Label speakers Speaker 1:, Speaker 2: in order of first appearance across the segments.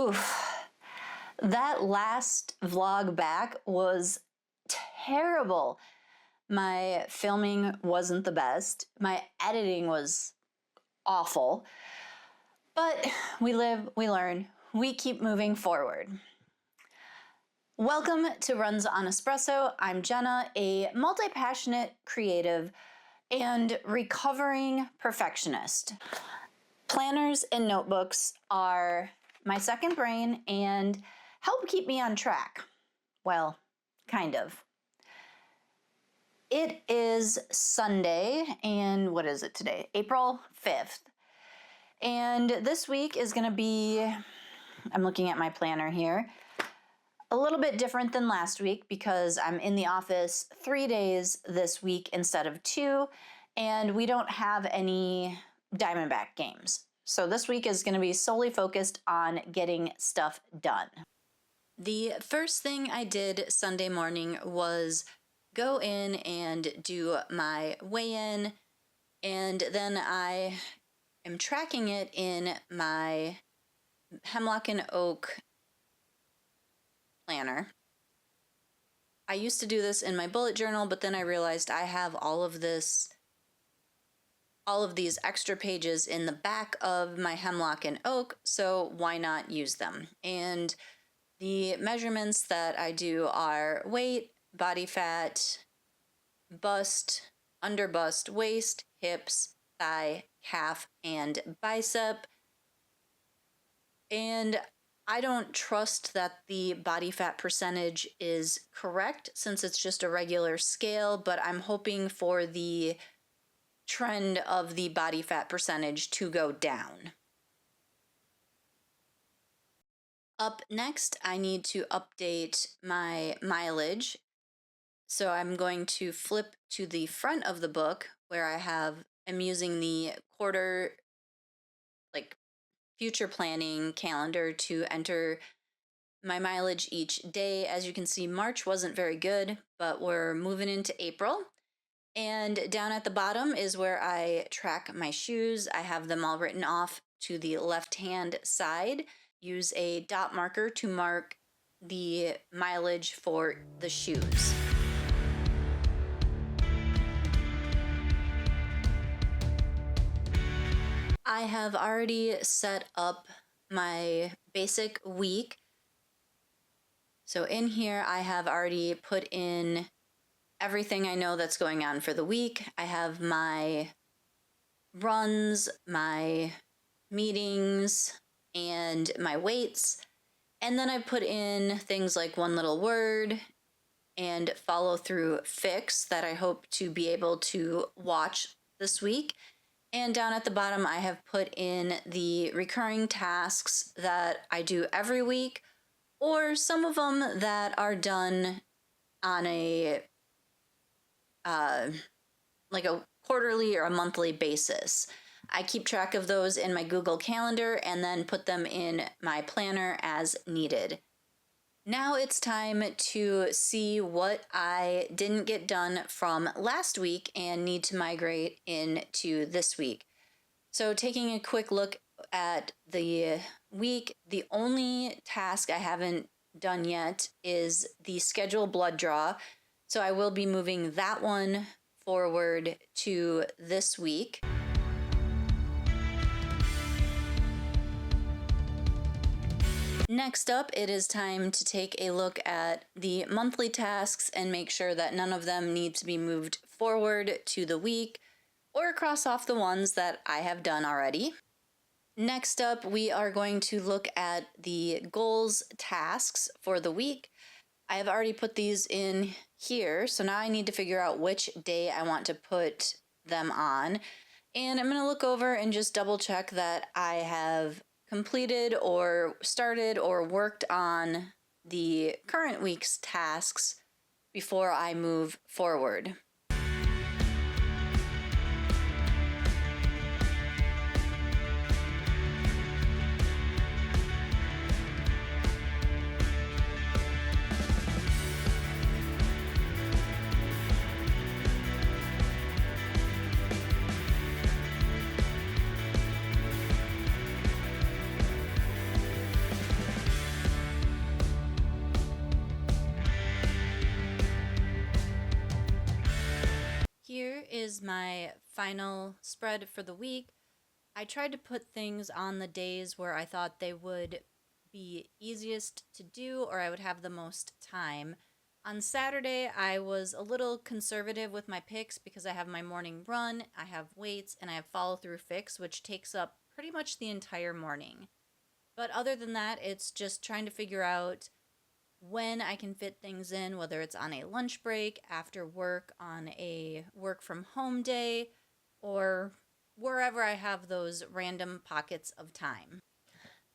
Speaker 1: Oof. That last vlog back was terrible. My filming wasn't the best. My editing was awful. But we live, we learn, we keep moving forward. Welcome to Runs on Espresso. I'm Jenna, a multi-passionate creative and recovering perfectionist. Planners and notebooks are my second brain and help keep me on track. Well, kind of. It is Sunday, and what is it today? April 5th. And this week is going to be, I'm looking at my planner here, a little bit different than last week because I'm in the office 3 days this week instead of 2, and we don't have any Diamondback games. So this week is going to be solely focused on getting stuff done. The first thing I did Sunday morning was go in and do my weigh-in, and then I am tracking it in my Hemlock and Oak planner. I used to do this in my bullet journal, but then I realized I have all of these extra pages in the back of my Hemlock and Oak, so why not use them? And the measurements that I do are weight, body fat, bust, under bust, waist, hips, thigh, calf, and bicep. And I don't trust that the body fat percentage is correct since it's just a regular scale, but I'm hoping for the trend of the body fat percentage to go down. Up next, I need to update my mileage. So I'm going to flip to the front of the book where I'm using the quarter, future planning calendar to enter my mileage each day. As you can see, March wasn't very good, but we're moving into April. And down at the bottom is where I track my shoes. I have them all written off to the left-hand side. Use a dot marker to mark the mileage for the shoes. I have already set up my basic week. So in here, I have already put in everything I know that's going on for the week. I have my runs, my meetings, and my weights. And then I put in things like one little word and follow through fix that I hope to be able to watch this week. And down at the bottom, I have put in the recurring tasks that I do every week, or some of them that are done on a quarterly or a monthly basis. I keep track of those in my Google Calendar and then put them in my planner as needed. Now it's time to see what I didn't get done from last week and need to migrate into this week. So taking a quick look at the week, the only task I haven't done yet is the schedule blood draw. So I will be moving that one forward to this week. Next up, it is time to take a look at the monthly tasks and make sure that none of them need to be moved forward to the week or cross off the ones that I have done already. Next up, we are going to look at the goals tasks for the week. I have already put these in here, so now I need to figure out which day I want to put them on. And I'm going to look over and just double check that I have completed or started or worked on the current week's tasks before I move forward. is my final spread for the week. I tried to put things on the days where I thought they would be easiest to do or I would have the most time. On Saturday, I was a little conservative with my picks because I have my morning run, I have weights, and I have follow through fix, which takes up pretty much the entire morning. But other than that, it's just trying to figure out when I can fit things in, whether it's on a lunch break, after work, on a work from home day, or wherever I have those random pockets of time.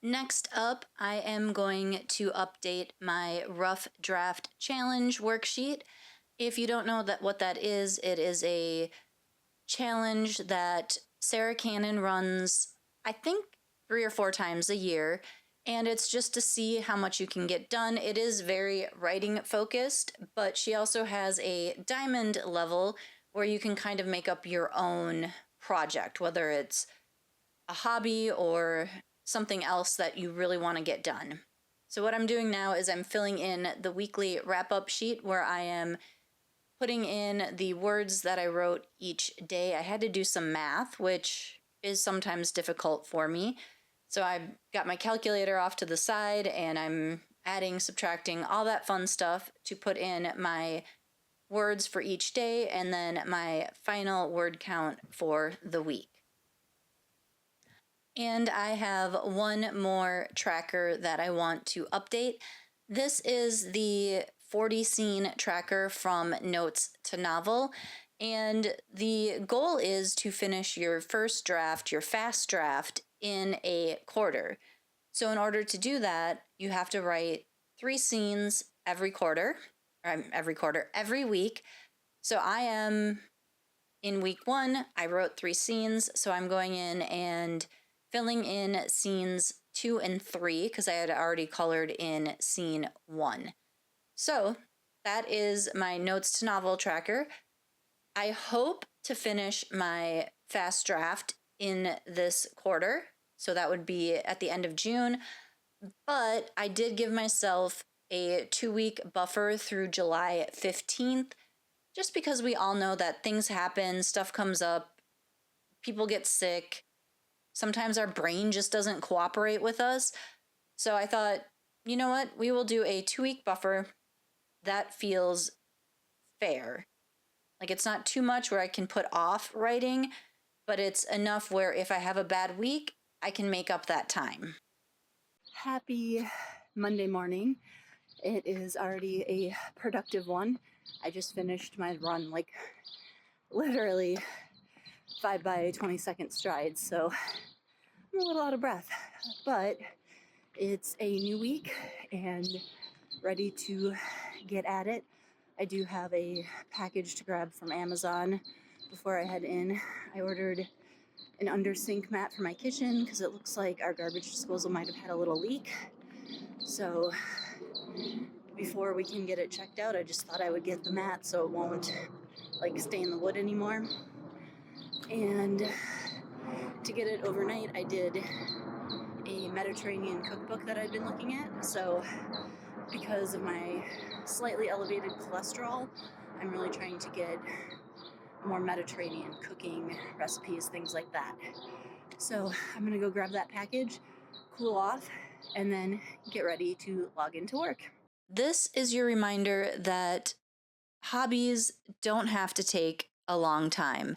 Speaker 1: Next up, I am going to update my rough draft challenge worksheet. If you don't know what that is, it is a challenge that Sarah Cannon runs, I think, 3 or 4 times a year, and it's just to see how much you can get done. It is very writing focused, but she also has a diamond level where you can kind of make up your own project, whether it's a hobby or something else that you really want to get done. So what I'm doing now is I'm filling in the weekly wrap-up sheet where I am putting in the words that I wrote each day. I had to do some math, which is sometimes difficult for me. So I got my calculator off to the side and I'm adding, subtracting, all that fun stuff to put in my words for each day and then my final word count for the week. And I have one more tracker that I want to update. This is the 40 scene tracker from Notes to Novel. And the goal is to finish your first draft, your fast draft, in a quarter. So in order to do that, you have to write 3 scenes every week. So I am in week 1, I wrote 3 scenes. So I'm going in and filling in scenes 2 and 3 because I had already colored in scene 1. So that is my Notes to Novel tracker. I hope to finish my fast draft in this quarter. So that would be at the end of June. But I did give myself a 2-week buffer through July 15th, just because we all know that things happen, stuff comes up, people get sick. Sometimes our brain just doesn't cooperate with us. So I thought, you know what? We will do a 2-week buffer. That feels fair. Like it's not too much where I can put off writing, but it's enough where if I have a bad week, I can make up that time.
Speaker 2: Happy Monday morning. It is already a productive one. I just finished my run, like literally 5 by 20-second strides, so I'm a little out of breath, but it's a new week and ready to get at it. I do have a package to grab from Amazon before I head in. I ordered an under sink mat for my kitchen because it looks like our garbage disposal might have had a little leak. So before we can get it checked out, I just thought I would get the mat so it won't like stay in the wood anymore. And to get it overnight, I did a Mediterranean cookbook that I'd been looking at. So because of my slightly elevated cholesterol, I'm really trying to get more Mediterranean cooking recipes, things like that. So I'm gonna go grab that package, cool off, and then get ready to log into work.
Speaker 1: This is your reminder that hobbies don't have to take a long time.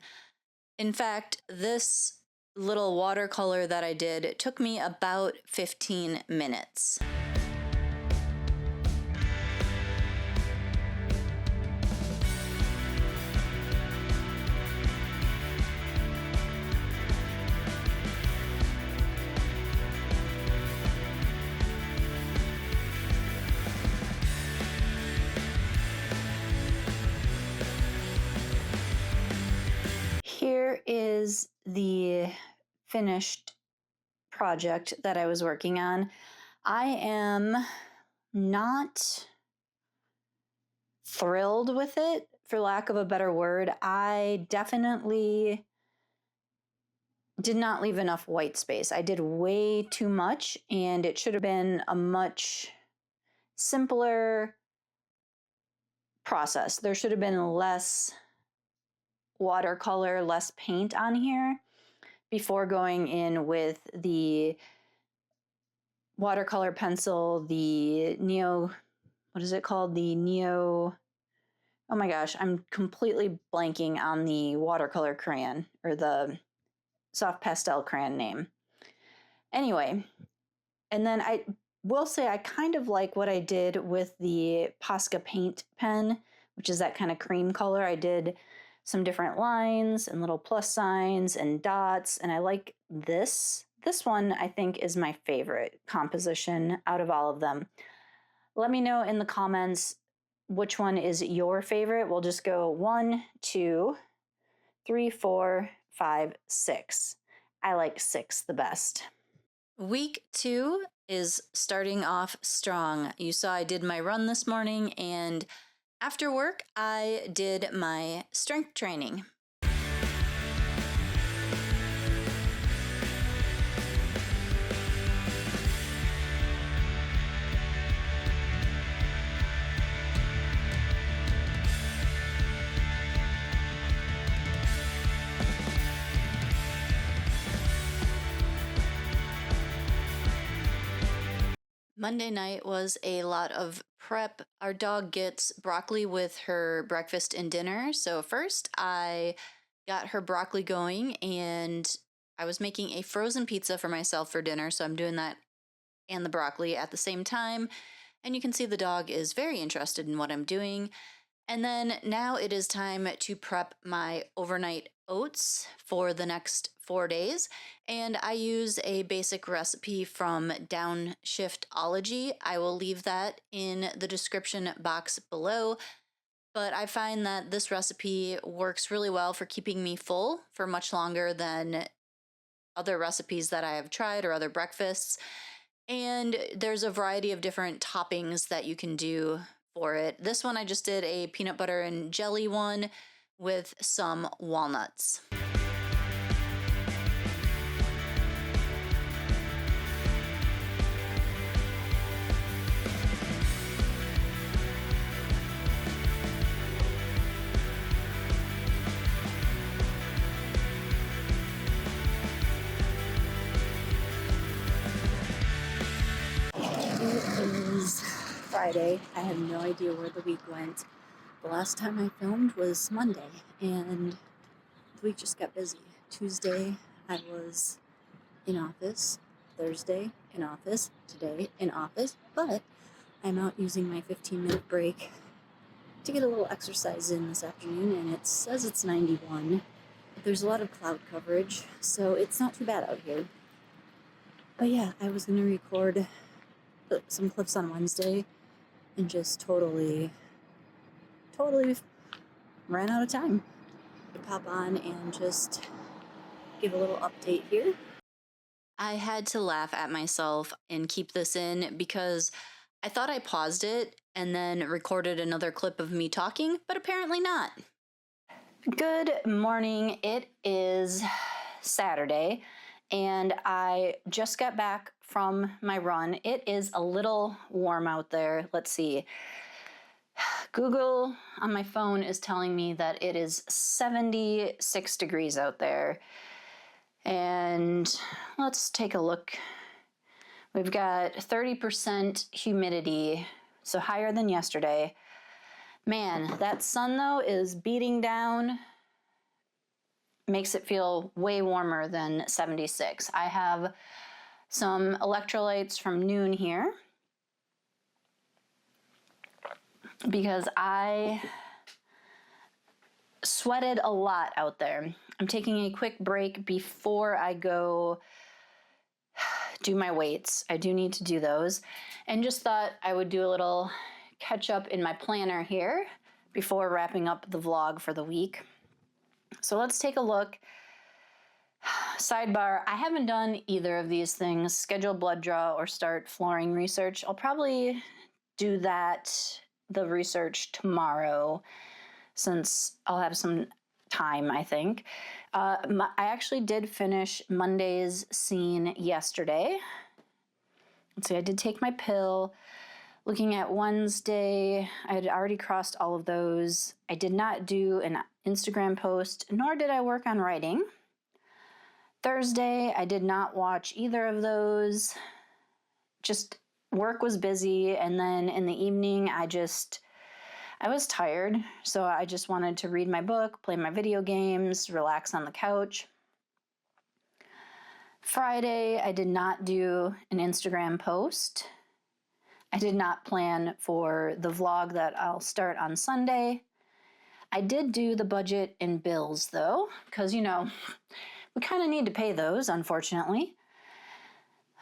Speaker 1: In fact, this little watercolor that I did took me about 15 minutes. Here is the finished project that I was working on. I am not thrilled with it, for lack of a better word. I definitely did not leave enough white space. I did way too much, and it should have been a much simpler process. There should have been less watercolor, less paint on here before going in with the watercolor pencil, the Neo, what is it called? The Neo, oh my gosh, I'm completely blanking on the watercolor crayon, or the soft pastel crayon name. Anyway, and then I will say I kind of like what I did with the Posca paint pen, which is that kind of cream color. I did some different lines and little plus signs and dots, and I like this. This one I think is my favorite composition out of all of them. Let me know in the comments which one is your favorite. We'll just go 1, 2, 3, 4, 5, 6. I like 6 the best. Week 2 is starting off strong. You saw I did my run this morning, and after work, I did my strength training. Monday night was a lot of prep. Our dog gets broccoli with her breakfast and dinner. So first I got her broccoli going, and I was making a frozen pizza for myself for dinner. So I'm doing that and the broccoli at the same time. And you can see the dog is very interested in what I'm doing. And then now it is time to prep my overnight oats for the next 4 days. And I use a basic recipe from Downshiftology. I will leave that in the description box below. But I find that this recipe works really well for keeping me full for much longer than other recipes that I have tried or other breakfasts. And there's a variety of different toppings that you can do for it. This one I just did a peanut butter and jelly one with some walnuts.
Speaker 2: It is Friday. I have no idea where the week went. The last time I filmed was Monday, and the week just got busy. Tuesday, I was in office. Thursday, in office. Today, in office. But I'm out using my 15-minute break to get a little exercise in this afternoon, and it says it's 91. But there's a lot of cloud coverage, so it's not too bad out here. But yeah, I was going to record some clips on Wednesday and just totally ran out of time to pop on and just give a little update here.
Speaker 1: I had to laugh at myself and keep this in because I thought I paused it and then recorded another clip of me talking, but apparently not. Good morning. It is Saturday, and I just got back from my run. It is a little warm out there. Let's see. Google on my phone is telling me that it is 76 degrees out there. And let's take a look. We've got 30% humidity, so higher than yesterday. Man, that sun though is beating down. Makes it feel way warmer than 76. I have some electrolytes from noon here because I sweated a lot out there. I'm taking a quick break before I go do my weights. I do need to do those, and just thought I would do a little catch up in my planner here before wrapping up the vlog for the week. So let's take a look. Sidebar, I haven't done either of these things, schedule blood draw or start flooring research. I'll probably do the research tomorrow, since I'll have some time, I think. I actually did finish Monday's scene yesterday. Let's see, I did take my pill. Looking at Wednesday, I had already crossed all of those. I did not do an Instagram post, nor did I work on writing. Thursday, I did not watch either of those. Just work was busy, and then in the evening, I was tired, so I just wanted to read my book, play my video games, relax on the couch. Friday, I did not do an Instagram post. I did not plan for the vlog that I'll start on Sunday. I did do the budget and bills though, because we kind of need to pay those, unfortunately.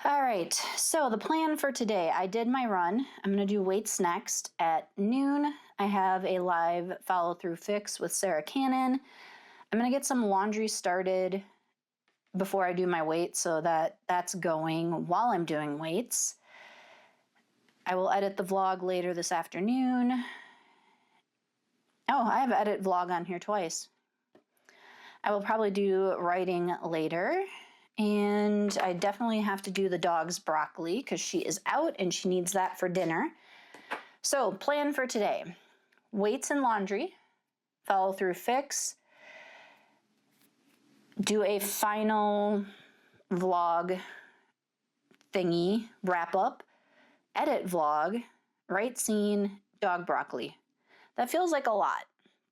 Speaker 1: All right, so the plan for today, I did my run. I'm going to do weights next. At noon, I have a live follow-through fix with Sarah Cannon. I'm going to get some laundry started before I do my weights so that that's going while I'm doing weights. I will edit the vlog later this afternoon. Oh, I have edit vlog on here twice. I will probably do writing later. And I definitely have to do the dog's broccoli because she is out and she needs that for dinner. So, plan for today. Weights and laundry. Follow through fix. Do a final vlog thingy, wrap up. Edit vlog, write scene, dog broccoli. That feels like a lot,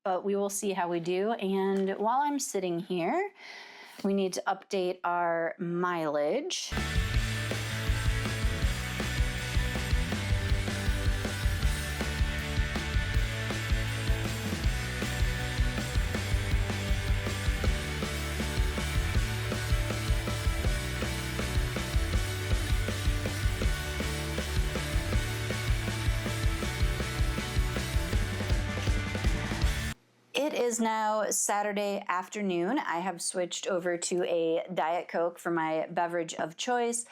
Speaker 1: but we will see how we do. And while I'm sitting here, we need to update our mileage. It is now Saturday afternoon. I have switched over to a Diet Coke for my beverage of choice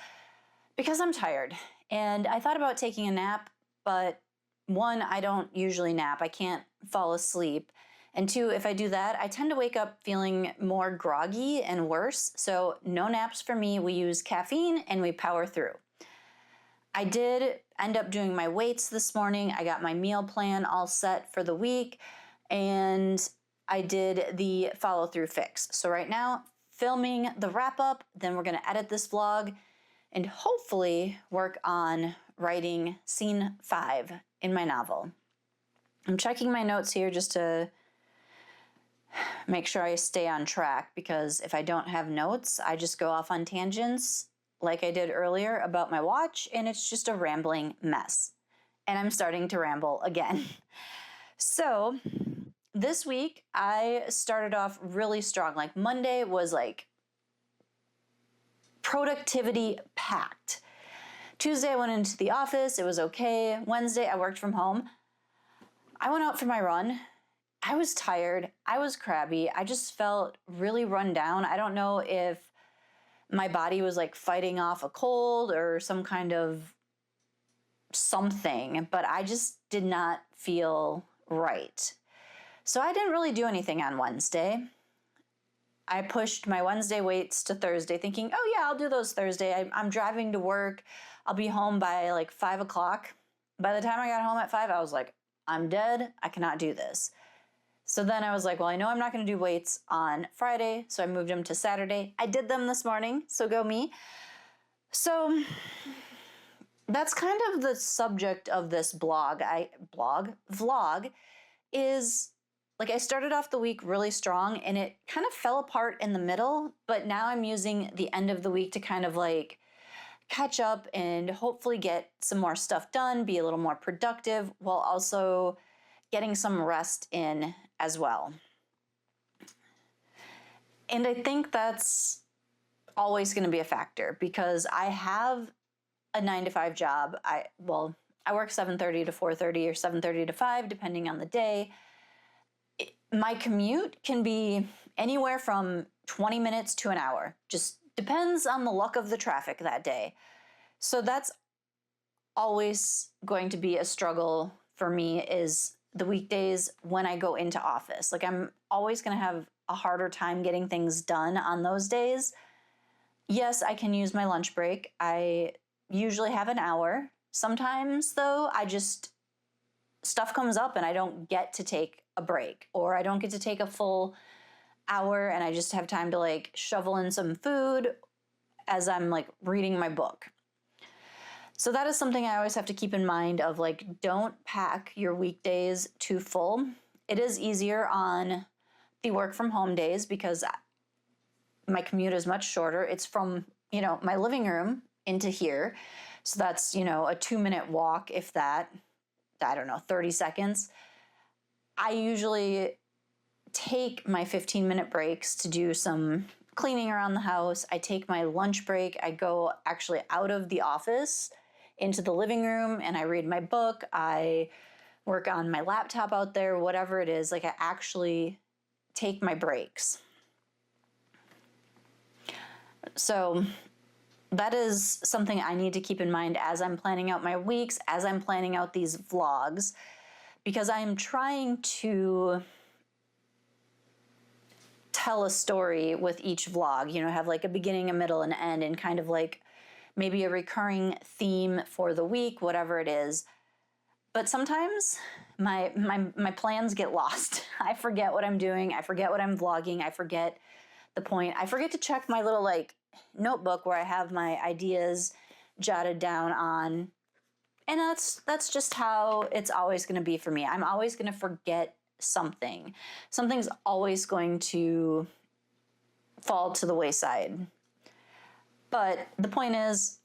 Speaker 1: because I'm tired. And I thought about taking a nap, but one, I don't usually nap. I can't fall asleep. And two, if I do that, I tend to wake up feeling more groggy and worse. So no naps for me. We use caffeine and we power through. I did end up doing my weights this morning. I got my meal plan all set for the week. And I did the follow-through fix. So right now, filming the wrap-up, then we're going to edit this vlog and hopefully work on writing scene 5 in my novel. I'm checking my notes here just to make sure I stay on track, because if I don't have notes, I just go off on tangents like I did earlier about my watch, and it's just a rambling mess. And I'm starting to ramble again. So this week, I started off really strong. Like Monday was like productivity packed. Tuesday, I went into the office. It was okay. Wednesday, I worked from home. I went out for my run. I was tired. I was crabby. I just felt really run down. I don't know if my body was like fighting off a cold or some kind of something, but I just did not feel right. So I didn't really do anything on Wednesday. I pushed my Wednesday weights to Thursday thinking, oh yeah, I'll do those Thursday. I'm driving to work. I'll be home by like 5 o'clock. By the time I got home at 5, I was like, I'm dead. I cannot do this. So then I was like, well, I know I'm not going to do weights on Friday, so I moved them to Saturday. I did them this morning, so go me. So that's kind of the subject of this vlog is like I started off the week really strong and it kind of fell apart in the middle, but now I'm using the end of the week to kind of like catch up and hopefully get some more stuff done, be a little more productive while also getting some rest in as well. And I think that's always going to be a factor because I have a 9-to-5 job. I work 7:30 to 4:30 or 7:30 to 5, depending on the day. My commute can be anywhere from 20 minutes to an hour. Just depends on the luck of the traffic that day. So that's always going to be a struggle for me is the weekdays when I go into office. Like I'm always going to have a harder time getting things done on those days. Yes, I can use my lunch break. I usually have an hour. Sometimes though, stuff comes up and I don't get to take a break, or I don't get to take a full hour and I just have time to like shovel in some food as I'm like reading my book. So that is something I always have to keep in mind of, like, don't pack your weekdays too full. It is easier on the work from home days because my commute is much shorter. It's from, my living room into here. So that's, a 2-minute walk, if that, I don't know, 30 seconds. I usually take my 15-minute breaks to do some cleaning around the house. I take my lunch break. I go actually out of the office into the living room and I read my book. I work on my laptop out there, whatever it is. Like, I actually take my breaks. So that is something I need to keep in mind as I'm planning out my weeks, as I'm planning out these vlogs, because I am trying to tell a story with each vlog, have like a beginning, a middle, and end, and kind of like maybe a recurring theme for the week, whatever it is. But sometimes my plans get lost. I forget what I'm doing. I forget what I'm vlogging. I forget the point. I forget to check my little like notebook where I have my ideas jotted down on. And that's just how it's always going to be for me. I'm always going to forget something. Something's always going to fall to the wayside. But the point is,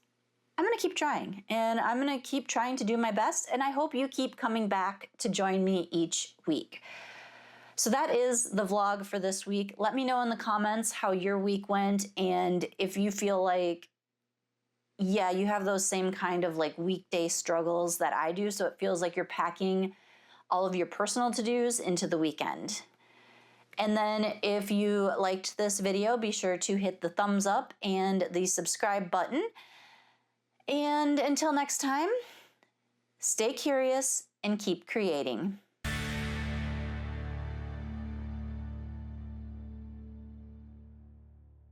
Speaker 1: I'm going to keep trying, and I'm going to keep trying to do my best, and I hope you keep coming back to join me each week. So that is the vlog for this week. Let me know in the comments how your week went, and if you feel like, yeah, you have those same kind of like weekday struggles that I do, so it feels like you're packing all of your personal to-dos into the weekend. And then if you liked this video, be sure to hit the thumbs up and the subscribe button. And until next time, stay curious and keep creating.